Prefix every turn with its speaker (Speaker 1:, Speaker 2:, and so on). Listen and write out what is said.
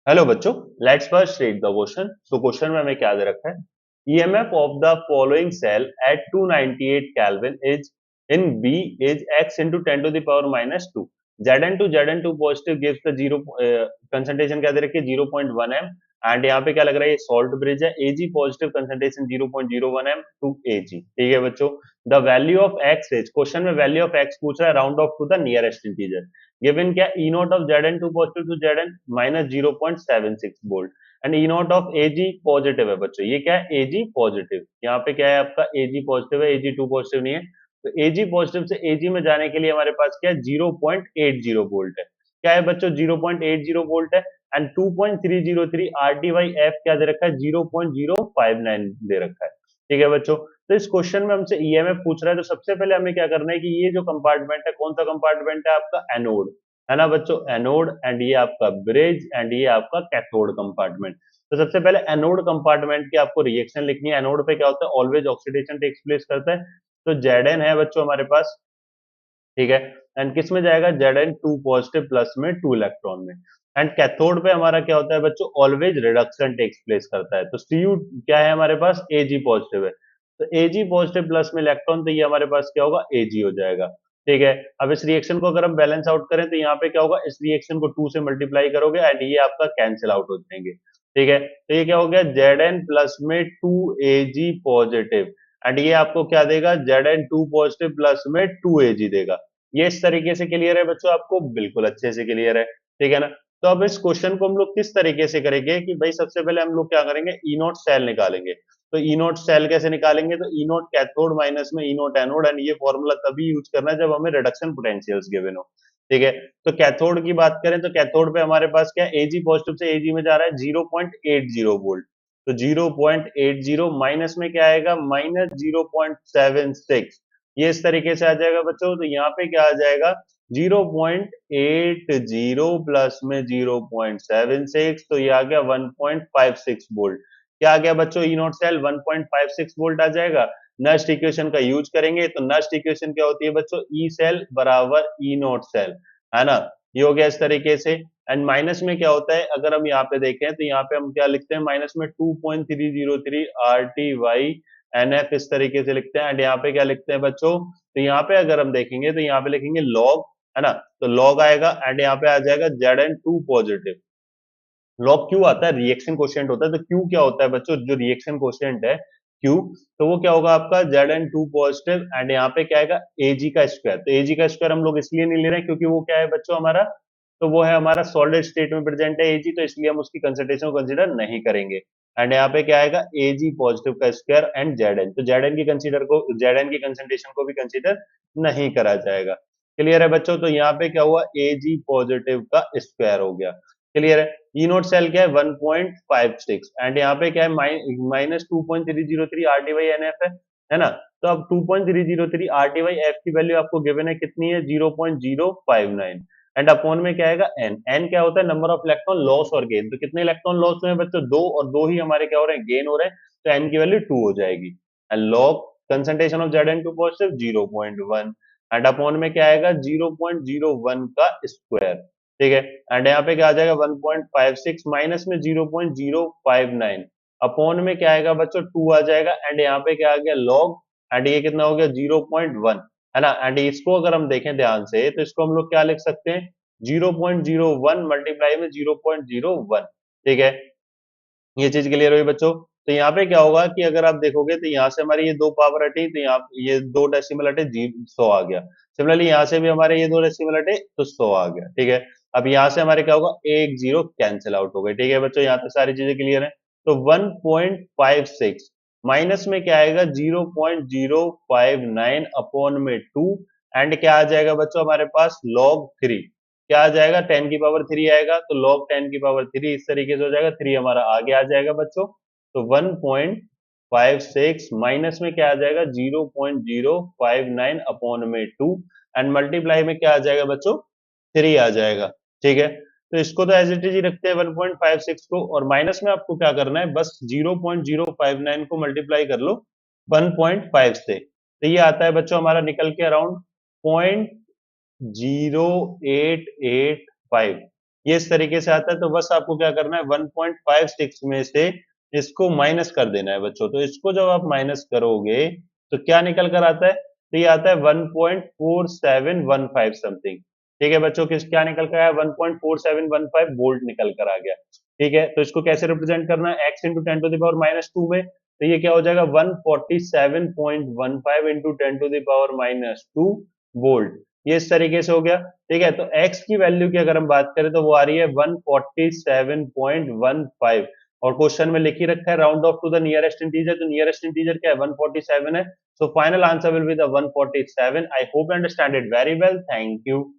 Speaker 1: Hello बच्चों, let's first read the question. तो question में हमें क्या दे रखा है? EMF of the following cell at 298 kelvin is in B is x into 10 to the power minus 2। Zn2 positive gives the zero concentration क्या दे रखी है 0.1 m। एंड यहाँ पे क्या लग रहा है, ये सॉल्ट ब्रिज है। Ag positive concentration 0.01 m to Ag। ठीक है बच्चों, the value of x is, question में वैल्यू ऑफ x पूछ रहा है, round off to the nearest integer. Given क्या, E naught of Zn2 positive to Zn minus 0.76 volt and E naught of Ag positive है बच्चों। ये क्या है, Ag पॉजिटिव। यहाँ पे क्या है आपका, Ag पॉजिटिव है, Ag2 पॉजिटिव नहीं है। तो Ag पॉजिटिव से Ag में जाने के लिए हमारे पास क्या है, 0.80 वोल्ट है। क्या है बच्चों, 0.80 वोल्ट है। एंड 2.303 RT बाई एफ क्या दे रखा है, 0.059 दे रखा है। ठीक है बच्चों, तो इस क्वेश्चन में हमसे ईएमएफ पूछ रहा है, तो सबसे पहले हमें क्या करना है कि ये जो कंपार्टमेंट है, कौन सा कंपार्टमेंट है आपका, एनोड है ना बच्चों, एनोड। एंड ये आपका ब्रिज एंड ये आपका कैथोड कंपार्टमेंट। तो सबसे पहले एनोड कंपार्टमेंट की आपको रिएक्शन लिखनी है। एनोड पे क्या होता है, ऑलवेज ऑक्सीडेशन टेक्स प्लेस करता है। तो Zn है बच्चों हमारे पास, ठीक है। एंड किस में जाएगा, Zn2 पॉजिटिव प्लस में 2 इलेक्ट्रॉन में। एंड कैथोड पे हमारा क्या होता है बच्चों, ऑलवेज रिडक्शन टेक्स प्लेस करता है। तो Cu क्या है हमारे पास, Ag पॉजिटिव है। तो Ag पॉजिटिव प्लस में इलेक्ट्रॉन, तो ये हमारे पास क्या होगा, Ag हो जाएगा। ठीक है। अब इस रिएक्शन को अगर हम बैलेंस आउट करें तो यहाँ पे क्या होगा, इस रिएक्शन को 2 से मल्टीप्लाई करोगे एंड ये आपका कैंसिल आउट हो जाएंगे। ठीक है, तो ये क्या हो गया, Zn प्लस में 2Ag पॉजिटिव। एंड ये आपको क्या देगा, Zn2 पॉजिटिव प्लस में 2Ag देगा। ये इस तरीके से क्लियर है बच्चों, आपको बिल्कुल अच्छे से क्लियर है। ठीक है ना। तो अब इस क्वेश्चन को हम लोग किस तरीके से करेंगे कि भाई सबसे पहले हम लोग क्या करेंगे, ई नोट सेल निकालेंगे। तो ई नोट सेल कैसे निकालेंगे, तो ई नोट कैथोड माइनस में ई नोट एनोड। एंड ये फॉर्मूला तभी यूज करना है जब हमें रिडक्शन पोटेंशियल्स गिवन हो। ठीक है। तो कैथोड की बात करें तो कैथोड पे हमारे पास क्या, Ag पॉजिटिव से Ag में जा रहा है 0.80 वोल्ट। तो 0.80 माइनस में क्या आएगा, माइनस 0.76। ये इस तरीके से आ जाएगा बच्चों। तो यहाँ पे क्या आ जाएगा, 0.80 प्लस में 0.76, तो ये आ गया 1.56 वोल्ट। क्या आ गया बच्चों, ई नॉट सेल 1.56 वोल्ट आ जाएगा। नस्ट इक्वेशन का यूज करेंगे, तो नस्ट इक्वेशन क्या होती है बच्चों, ई सेल बराबर ई नॉट सेल, है ना। ये हो गया इस तरीके से। एंड माइनस में क्या होता है, अगर हम यहाँ पे देखें तो यहाँ पे हम क्या लिखते हैं, माइनस में 2.303 RT/, NF इस तरीके से लिखते हैं। एंड यहाँ पे क्या लिखते हैं बच्चों, तो यहाँ पे अगर हम देखेंगे तो यहाँ पे लिखेंगे लॉग, है ना। तो लॉग आएगा एंड यहाँ पे आ जाएगा Zn2 पॉजिटिव। लॉग क्यू आता है, रिएक्शन कोशिएंट होता है। तो क्यू क्या होता है बच्चों, जो रिएक्शन कोशिएंट है क्यू, तो वो क्या होगा आपका Zn2 पॉजिटिव। एंड यहाँ पे क्या आएगा, Ag का स्क्वायर। तो Ag का स्क्वायर हम लोग इसलिए नहीं ले रहे हैं क्योंकि वो क्या है बच्चों हमारा, तो वो है हमारा सॉलिड स्टेट में प्रेजेंट है Ag, तो इसलिए हम उसकी कंसिडरेशन को कंसिडर नहीं करेंगे। एंड यहाँ पे क्या आएगा, Ag पॉजिटिव का स्क्वायर एंड Zn, तो Zn की कंसिडरेशन को भी कंसिडर नहीं करा जाएगा। क्लियर है बच्चों, तो यहाँ पे क्या हुआ, Ag पॉजिटिव का स्क्वायर हो गया। क्लियर है। ई नोट सेल क्या है 1.56। एंड यहाँ पे क्या है, माइनस 2.303 RT/NF है ना। तो अब 2.303 RT/F की वैल्यू आपको गिवन है, कितनी है, 0.059। एंड अपॉन में क्या आएगा, एन क्या होता है, नंबर ऑफ इलेक्ट्रॉन लॉस और गेन। तो कितने इलेक्ट्रॉन लॉस हुए हैं बच्चों, दो, और दो ही हमारे क्या हो रहे हैं, गेन हो रहे हैं। तो एन की वैल्यू 2 हो जाएगी। And log concentration of Zn2 positive 0.1। And upon में क्या आएगा, 0.01 का स्क्वायर। ठीक है। एंड यहाँ पे क्या आ जाएगा, 1.56 माइनस में 0.059, अपॉन में क्या आएगा बच्चों, 2 आ जाएगा। एंड यहाँ पे क्या आ गया, लॉग। एंड ये कितना हो गया, 0.1, है ना। एंड इसको अगर हम देखें ध्यान से तो इसको हम लोग क्या लिख सकते हैं, 0.01 मल्टीप्लाई में 0.01। ठीक है, ये चीज क्लियर हुई बच्चों। तो यहाँ पे क्या होगा कि अगर आप देखोगे तो यहाँ से हमारी ये दो पावर हटी, तो यहाँ ये दो डेसिमल हटे, 100 आ गया। सिमिलरली यहाँ से भी हमारे ये दो डेसिमल हटे तो 100 आ गया। ठीक है, अब यहाँ से हमारे क्या होगा, एक जीरो कैंसिल आउट हो गए। ठीक है बच्चों, यहाँ तक सारी चीजें क्लियर है। तो 1.56 माइनस में क्या आएगा, 0.059 अपॉन में 2। एंड क्या आ जाएगा बच्चों हमारे पास, लॉग 3। क्या आ जाएगा, 10 की पावर 3 आएगा, तो लॉग 10 की पावर 3 इस तरीके से हो जाएगा। 3 हमारा आगे आ जाएगा बच्चों। तो 1.56 माइनस में क्या आ जाएगा, 0.059 अपॉन में 2। एंड मल्टीप्लाई में क्या आ जाएगा बच्चों, 3 आ जाएगा। ठीक है, तो इसको तो एज इट इज ही रखते हैं 1.56 को, और माइनस में आपको क्या करना है, बस 0.059 को मल्टीप्लाई कर लो 1.5 से। तो ये आता है बच्चों हमारा निकल के अराउंड 0.0885। ये इस तरीके से आता है। तो बस आपको क्या करना है, 1.56 में से इसको माइनस कर देना है बच्चों। तो इसको जब आप माइनस करोगे तो क्या निकल कर आता है, तो ये आता है 1.4715 समथिंग। ठीक है बच्चों, किस क्या निकल कर आया, 1.4715 वोल्ट निकल कर आ गया। ठीक है, तो इसको कैसे रिप्रेजेंट करना है, x into ten to the power minus two में, तो ये क्या हो जाएगा 147.15 into ten to the power minus two volt. ये इस तरीके से हो गया। ठीक है, तो x की वैल्यू की अगर हम बात करें तो वो आ रही है 147.15, और क्वेश्चन में लिख ही रखा है round off to the nearest integer, तो नियरेस्ट इंटीजर क्या है, 147 है। So final answer will be the 147। I hope you understand it very well. Thank you.